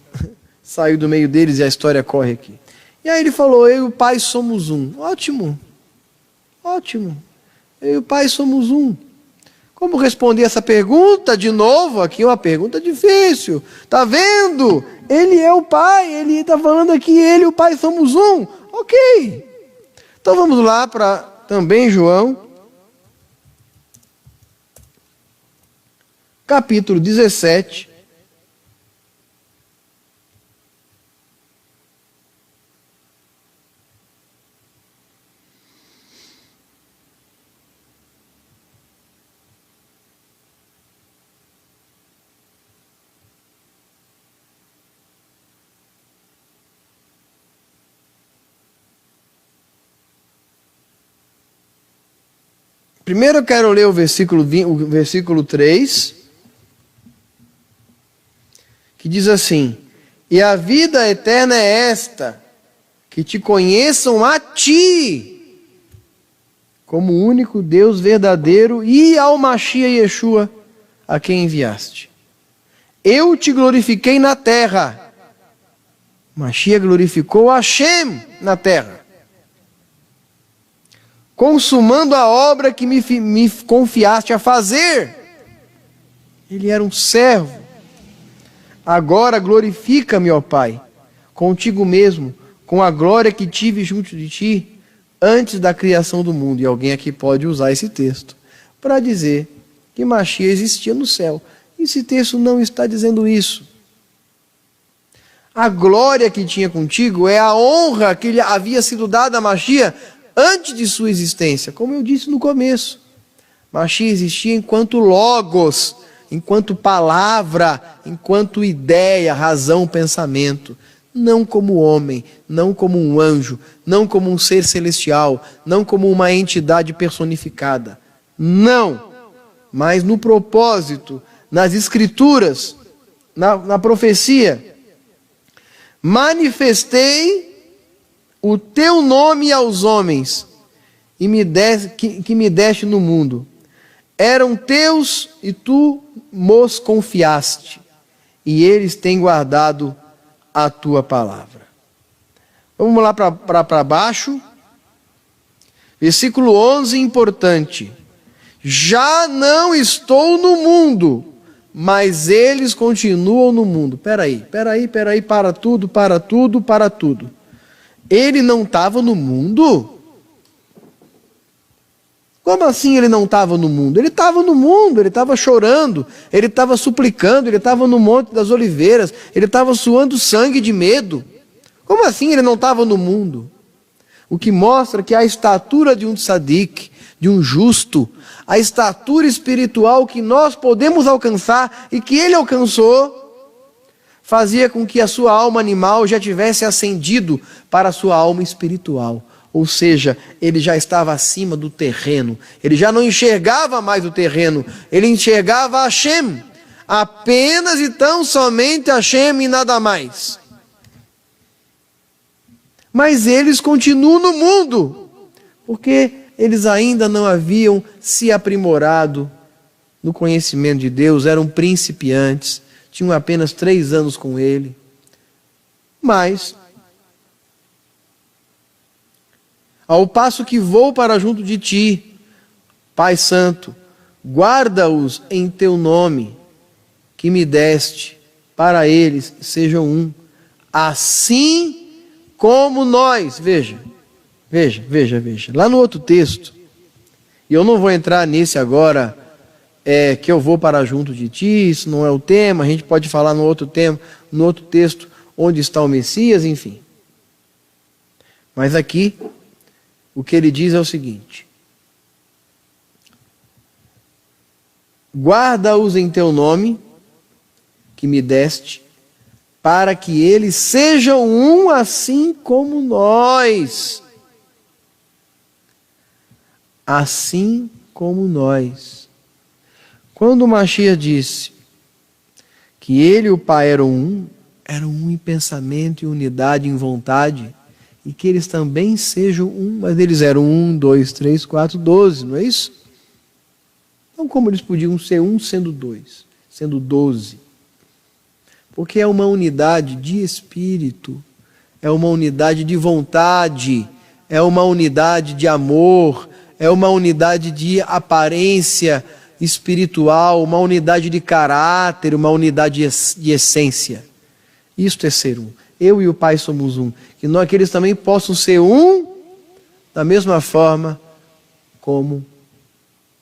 saiu do meio deles e a história corre aqui. E aí ele falou, eu e o Pai somos um. Ótimo, ótimo. Eu e o Pai somos um. Como responder essa pergunta? De novo, aqui é uma pergunta difícil. Está vendo? Ele é o Pai, ele está falando aqui, ele e o Pai somos um. Ok. Então vamos lá para também João, capítulo 17. Primeiro eu quero ler o versículo 3, que diz assim: e a vida eterna é esta, que te conheçam a ti, como o único Deus verdadeiro, e ao Mashiach Yeshua, a quem enviaste. Eu te glorifiquei na terra. Mashiach glorificou Hashem na terra, consumando a obra que me confiaste a fazer. Ele era um servo. Agora glorifica-me, ó Pai, contigo mesmo, com a glória que tive junto de ti antes da criação do mundo. E alguém aqui pode usar esse texto para dizer que Mashiach existia no céu. Esse texto não está dizendo isso. A glória que tinha contigo é a honra que lhe havia sido dada a Mashiach antes de sua existência. Como eu disse no começo, Mashiach existia enquanto logos, enquanto palavra, enquanto ideia, razão, pensamento. Não como homem, não como um anjo, não como um ser celestial, não como uma entidade personificada. Não, mas no propósito, nas escrituras, na profecia. Manifestei o teu nome aos homens e que me deste no mundo. Eram teus e tu mos confiaste, e eles têm guardado a tua palavra. Vamos lá para baixo. Versículo 11, importante. Já não estou no mundo, mas eles continuam no mundo. Peraí, para tudo. Ele não estava no mundo? Como assim ele não estava no mundo? Ele estava no mundo, ele estava chorando, ele estava suplicando, ele estava no Monte das Oliveiras, ele estava suando sangue de medo. Como assim ele não estava no mundo? O que mostra que a estatura de um tzadik, de um justo, a estatura espiritual que nós podemos alcançar e que ele alcançou, fazia com que a sua alma animal já tivesse ascendido para a sua alma espiritual. Ou seja, ele já estava acima do terreno. Ele já não enxergava mais o terreno, ele enxergava Hashem. Apenas e tão somente Hashem e nada mais. Mas eles continuam no mundo, porque eles ainda não haviam se aprimorado no conhecimento de Deus, eram principiantes, tinham apenas 3 anos com ele. Mas, ao passo que vou para junto de ti, Pai Santo, guarda-os em teu nome, que me deste, para eles sejam um, assim como nós. Veja. Lá no outro texto, e eu não vou entrar nesse agora, que eu vou para junto de ti, isso não é o tema, a gente pode falar no outro tema, no outro texto, onde está o Messias, enfim. Mas aqui, o que ele diz é o seguinte: guarda-os em teu nome, que me deste, para que eles sejam um assim como nós. Assim como nós. Quando o Mashiach disse que ele e o Pai eram um em pensamento e unidade em vontade, e que eles também sejam um, mas eles eram 1, 2, 3, 4, 12, não é isso? Então como eles podiam ser um sendo 2, sendo 12? Porque é uma unidade de espírito, é uma unidade de vontade, é uma unidade de amor, é uma unidade de aparência espiritual, uma unidade de caráter, uma unidade de essência. Isto é ser um. Eu e o Pai somos um. Que eles também possam ser um da mesma forma como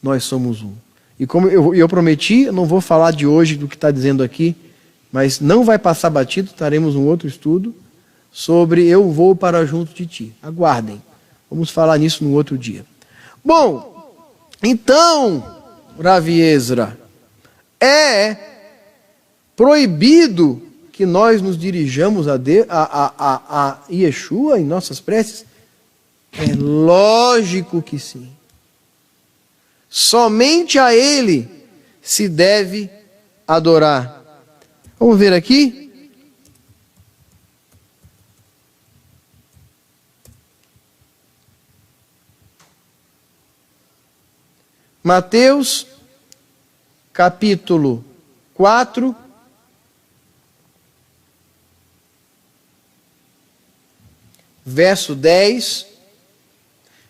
nós somos um. E como eu prometi, eu não vou falar de hoje do que está dizendo aqui, mas não vai passar batido, teremos um outro estudo sobre eu vou para junto de ti. Aguardem, vamos falar nisso no outro dia. Bom, então, Rav Ezra, é proibido que nós nos dirijamos a Yeshua em nossas preces? É lógico que sim. Somente a Ele se deve adorar. Vamos ver aqui? Mateus, capítulo 4, verso 10.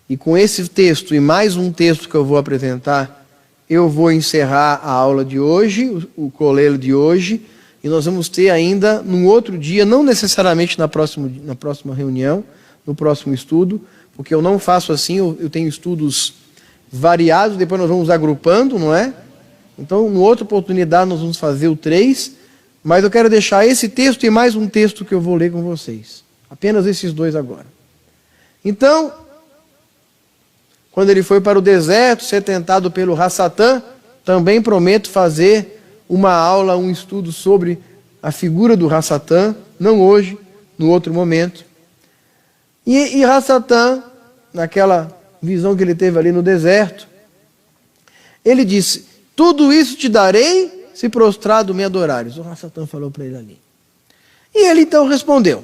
E com esse texto e mais um texto que eu vou apresentar, eu vou encerrar a aula de hoje, o colelo de hoje, e nós vamos ter ainda num outro dia, não necessariamente na próxima reunião, no próximo estudo, porque eu não faço assim, eu tenho estudos variados, depois nós vamos agrupando, não é? Então, em outra oportunidade, nós vamos fazer o 3, mas eu quero deixar esse texto e mais um texto que eu vou ler com vocês. Apenas esses dois agora. Então, quando ele foi para o deserto, ser tentado pelo Rassatã, também prometo fazer uma aula, um estudo sobre a figura do Rassatã, não hoje, no outro momento. E Rassatã, naquela visão que ele teve ali no deserto, ele disse: tudo isso te darei se prostrado me adorares. O Rassatã falou para ele ali. E ele então respondeu.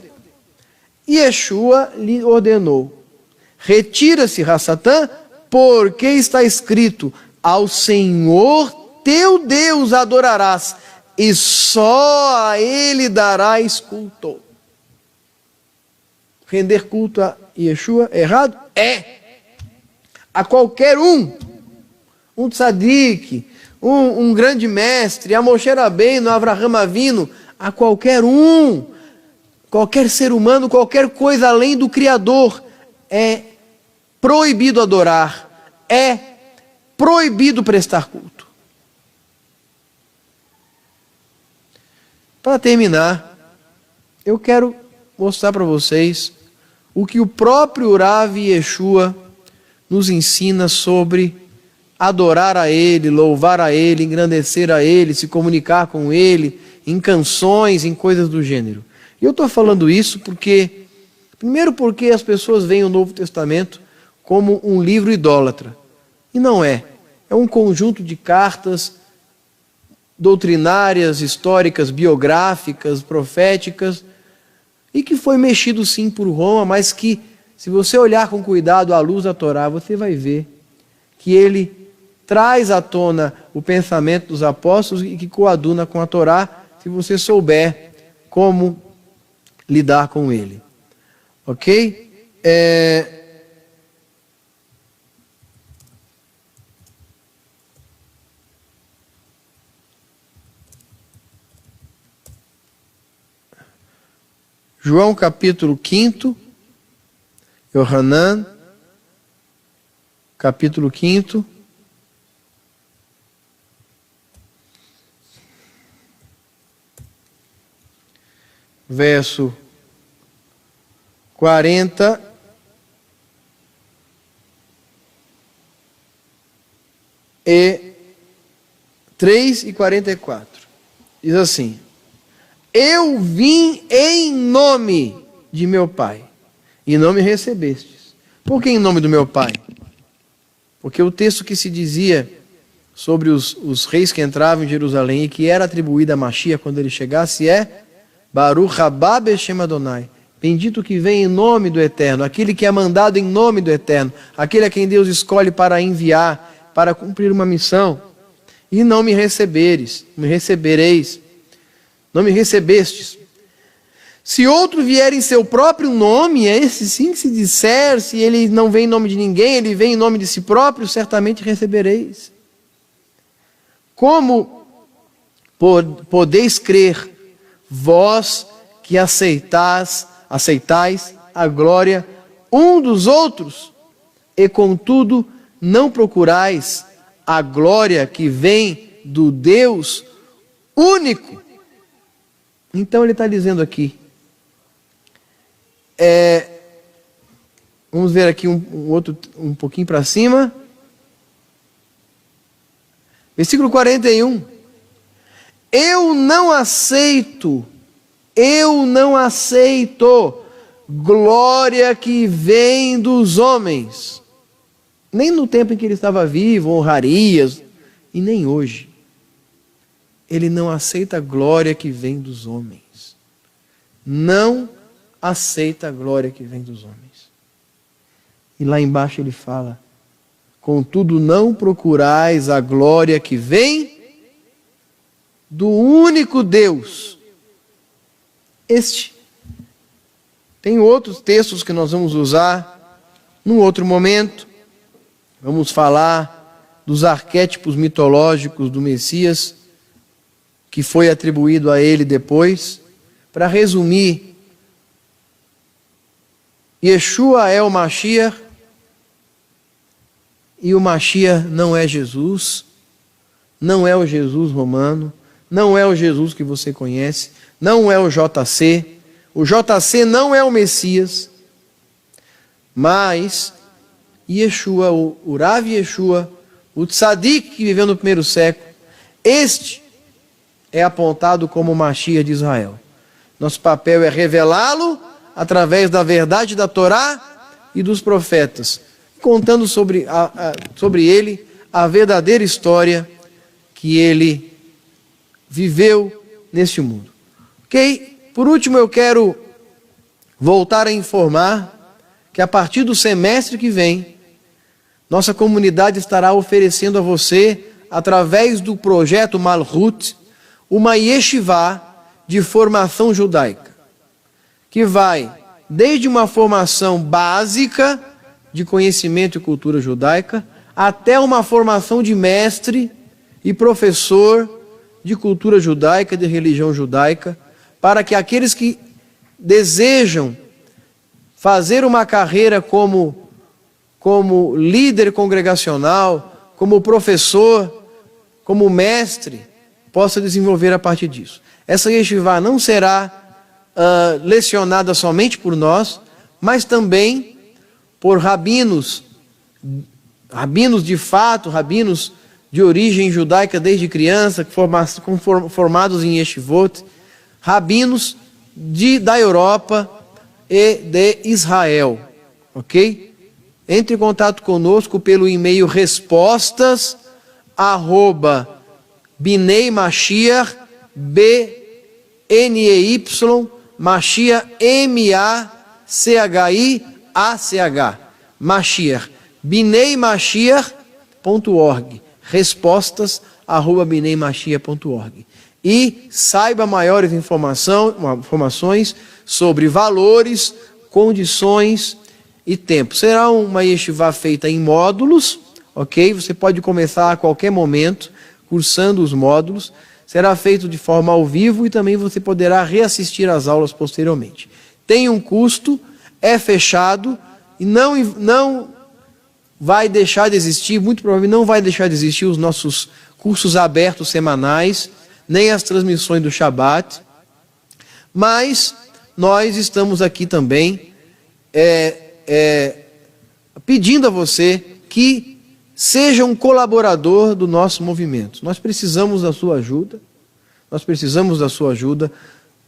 E Yeshua lhe ordenou: retira-se, Rassatã, porque está escrito: ao Senhor teu Deus adorarás, e só a Ele darás culto. Render culto a Yeshua é errado? É. A qualquer um tzadik, um grande mestre, a Moshe Rabbeinu, Avraham Avinu, a qualquer ser humano, qualquer coisa além do Criador, é proibido adorar, é proibido prestar culto. Para terminar, eu quero mostrar para vocês o que o próprio Rav Yeshua nos ensina sobre adorar a Ele, louvar a Ele, engrandecer a Ele, se comunicar com Ele, em canções, em coisas do gênero. E eu estou falando isso primeiro porque as pessoas veem o Novo Testamento como um livro idólatra. E não é. É um conjunto de cartas doutrinárias, históricas, biográficas, proféticas, e que foi mexido sim por Roma, mas que, se você olhar com cuidado à luz da Torá, você vai ver que ele traz à tona o pensamento dos apóstolos e que coaduna com a Torá, se você souber como lidar com ele. Ok? João capítulo 5, Yohanan, capítulo 5, verso 43 e 44. Diz assim: eu vim em nome de meu Pai, e não me recebestes. Por que em nome do meu Pai? Porque o texto que se dizia sobre os reis que entravam em Jerusalém e que era atribuído a Mashiach quando ele chegasse é Baruch haba b'shem Adonai. Bendito que vem em nome do Eterno, aquele que é mandado em nome do Eterno, aquele a quem Deus escolhe para enviar, para cumprir uma missão. E não me recebereis, não me recebestes. Se outro vier em seu próprio nome, é esse sim que se disser, se ele não vem em nome de ninguém, ele vem em nome de si próprio, certamente recebereis. Como podeis crer, vós que aceitais a glória um dos outros, e contudo não procurais a glória que vem do Deus único? Então ele está dizendo aqui, vamos ver aqui um pouquinho para cima, versículo 41, eu não aceito glória que vem dos homens. nem no tempo em que ele estava vivo, honrarias, e nem hoje. Ele não aceita a glória que vem dos homens. Não aceita a glória que vem dos homens. E lá embaixo ele fala: contudo, não procurais a glória que vem do único Deus. Este. Tem outros textos que nós vamos usar num outro momento. Vamos falar dos arquétipos mitológicos do Messias, que foi atribuído a ele depois. Para resumir, Yeshua é o Mashiach, e o Mashiach não é Jesus, não é o Jesus romano, não é o Jesus que você conhece, não é o JC. O JC não é o Messias, mas Yeshua, o Rav Yeshua, o Tzadik que viveu no primeiro século, este é apontado como o Mashiach de Israel. Nosso papel é revelá-lo através da verdade da Torá e dos profetas, contando sobre ele a verdadeira história que ele viveu neste mundo. Ok? Por último, eu quero voltar a informar que a partir do semestre que vem, nossa comunidade estará oferecendo a você, através do projeto Malhut, uma yeshivá de formação judaica, que vai desde uma formação básica de conhecimento e cultura judaica, até uma formação de mestre e professor de cultura judaica, de religião judaica, para que aqueles que desejam fazer uma carreira como líder congregacional, como professor, como mestre, possa desenvolver a partir disso. Essa yeshivá não será lecionada somente por nós, mas também por rabinos de fato, rabinos de origem judaica desde criança, formados em yeshivot, rabinos da Europa e de Israel, ok? Entre em contato conosco pelo e-mail respostas@bineimashiach, BNEY, Mashiach, MACHIACH, Mashiach, bineimashiach.org, respostas@bineimashiach.org. E saiba maiores informações sobre valores, condições e tempo. Será uma yeshivá feita em módulos, ok? Você pode começar a qualquer momento cursando os módulos. Será feito de forma ao vivo e também você poderá reassistir às aulas posteriormente. Tem um custo, é fechado e não vai deixar de existir, muito provavelmente não vai deixar de existir os nossos cursos abertos semanais, nem as transmissões do Shabat, mas nós estamos aqui também pedindo a você que seja um colaborador do nosso movimento. Nós precisamos da sua ajuda,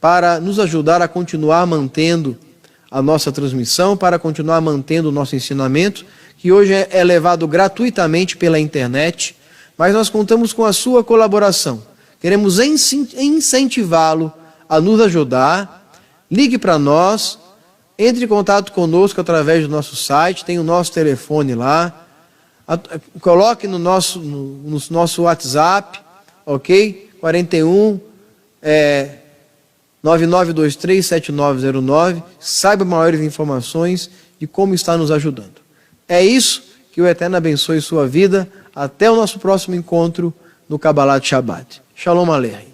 para nos ajudar a continuar mantendo a nossa transmissão, para continuar mantendo o nosso ensinamento, que hoje é levado gratuitamente pela internet, mas nós contamos com a sua colaboração. Queremos incentivá-lo a nos ajudar. Ligue para nós, entre em contato conosco através do nosso site, tem o nosso telefone lá, coloque no nosso WhatsApp, ok? 41 99237909, saiba maiores informações de como está nos ajudando. É isso, que o Eterno abençoe sua vida. Até o nosso próximo encontro no Kabbalat Shabbat. Shalom Aleichem.